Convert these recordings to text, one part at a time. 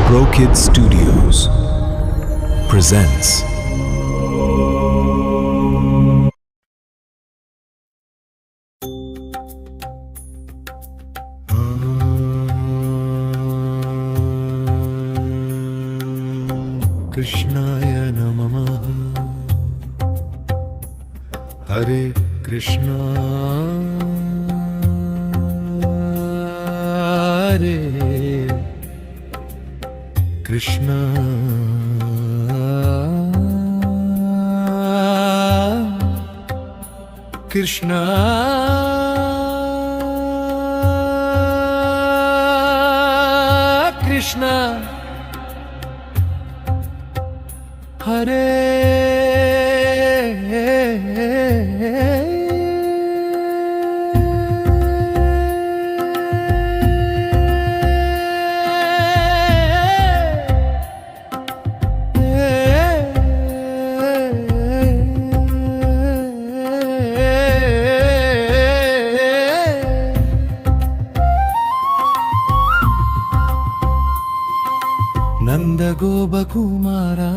ProKid Studios presents Krishnaya Namah Hare Krishna Hare Krishna Krishna Krishna Hare Nanda Gopa Kumara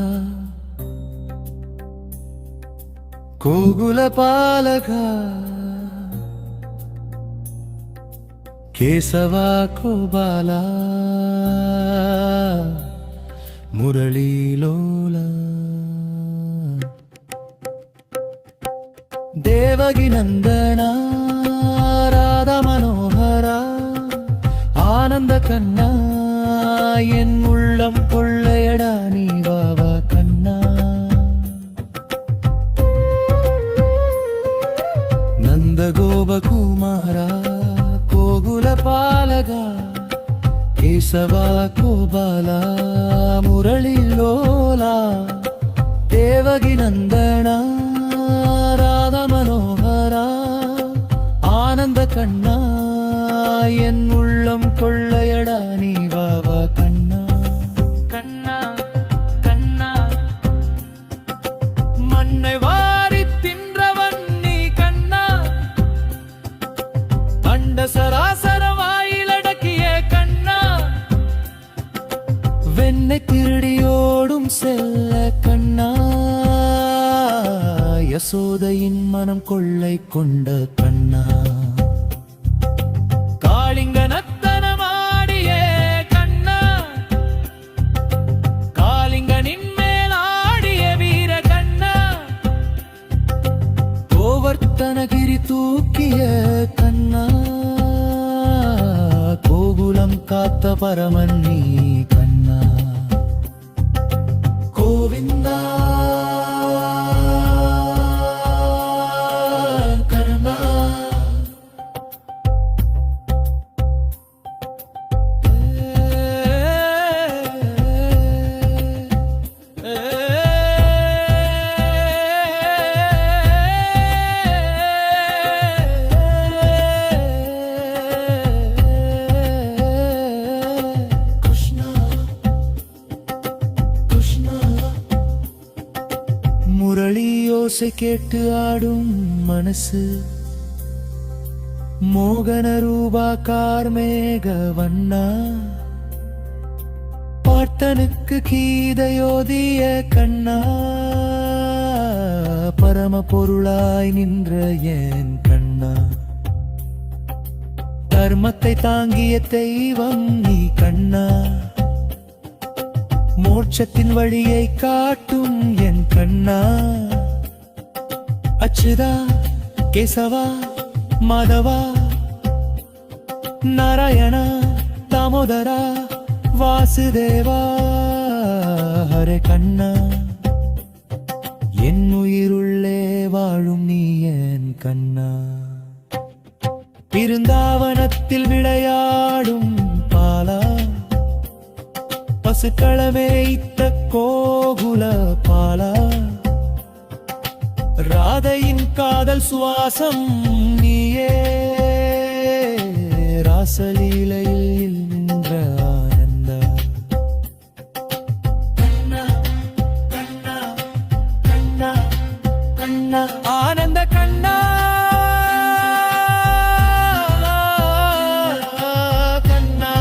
Kogula Palaka Kesava Kobala Murali Lola Devagi Nandana Radha Manohara Ananda Kanna என் உள்ளம் கொள்ளையடா நீ வாவா கண்ணா நந்த கோபகுமாரா கோகுல பாலகா கேசவா கோபாலா முரளி லோலா தேவகி நந்தனா ராதா மனோகரா ஆனந்த கண்ணா என் உள்ளம் கொள்ளையடா நீ வாவா கண்ணா கண்ணா கண்ணா மண்ணை வாரி தின்றவன் நீ கண்ணா அண்ட சராசர வாயிலடக்கிய கண்ணா வெண்ணை திருடியோடும் செல்ல கண்ணா யசோதையின் மனம் கொள்ளை கொண்ட கண்ணா காளிங்கனத்தனமாடிய கண்ணா காளிங்கனின் மேலாடிய வீர கண்ணா கோவர்த்தனகிரி தூக்கிய கண்ணா கோகுலம் காத்த பரமன் நீ கண்ணா கோவிந்தா முரளியோசை கேட்டு ஆடும் மனசு மோகன ரூபா கார்மேக வண்ணா பாட்டனுக்கு கீதையோதிய கண்ணா பரம பொருளாய் நின்ற என் கண்ணா தர்மத்தை தாங்கிய தெய்வம் நீ கண்ணா மோட்சத்தின் வழியை காட்டும் என் கண்ணா அச்சுதா கேசவா மாதவா நாராயணா தாமோதரா வாசுதேவா ஹரே கண்ணா என் உயிருள்ளே வாழும் நீ என் கண்ணா பிருந்தாவனத்தில் விளையாடும் பாலா பசுக்களமே இத்த கோகுல பாலா ராதையின் காதல் சுவாசம் நீயே ராசலீலையில் நின்ற ஆனந்த கண்ணா கண்ணா கண்ணா கண்ணா ஆனந்த கண்ணா கண்ணா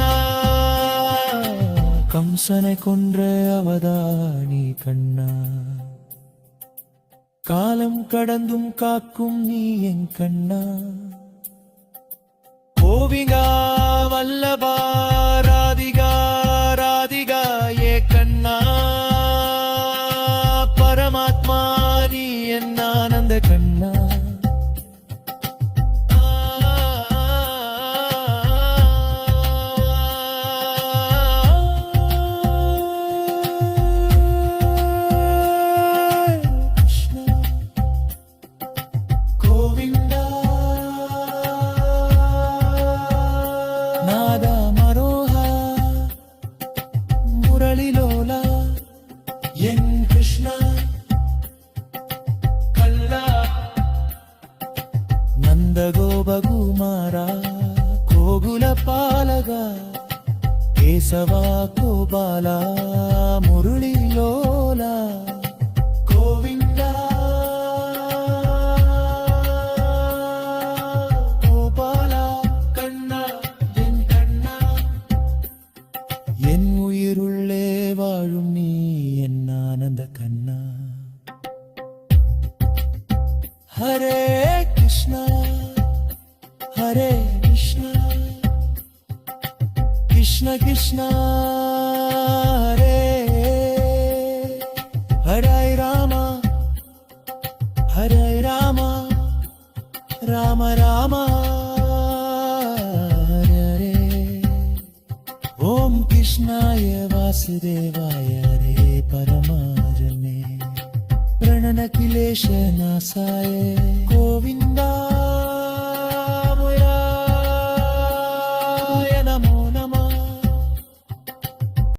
கம்சனை கொன்ற அவதானி கண்ணா, காலம் கடந்தும் காக்கும் நீ என் கண்ணா. கோவிகா வல்லபா ராதிகா ராதிகா ஏ கண்ணா, பரமாத்மா நீ என் ஆனந்த கண்ணா. நாதா மரோஹா முரளிலோலா என் கிருஷ்ணா கல்லா. நந்தகோபகுமாரா கோகுல பாலகா, கேசவா கோபாலா முரளிலோலா. கோவிந்தா கோபாலா கண்ணா என் கண்ணா, என் உயிருள்ளே வாழும் நீ என் ஆனந்த கண்ணா. ஹரே கிருஷ்ணா ஹரே கிருஷ்ணா, கிருஷ்ண கிருஷ்ணா ஹரே ஹரே ராமா ஹரே ராமா, ராம ராமா ஹரே ஹரே. ஓம் கிருஷ்ணாய வாசுதேவாய ஹரே பரமாத்மே, பிரணன கிலேஷ நாசாய கோவிந்தா.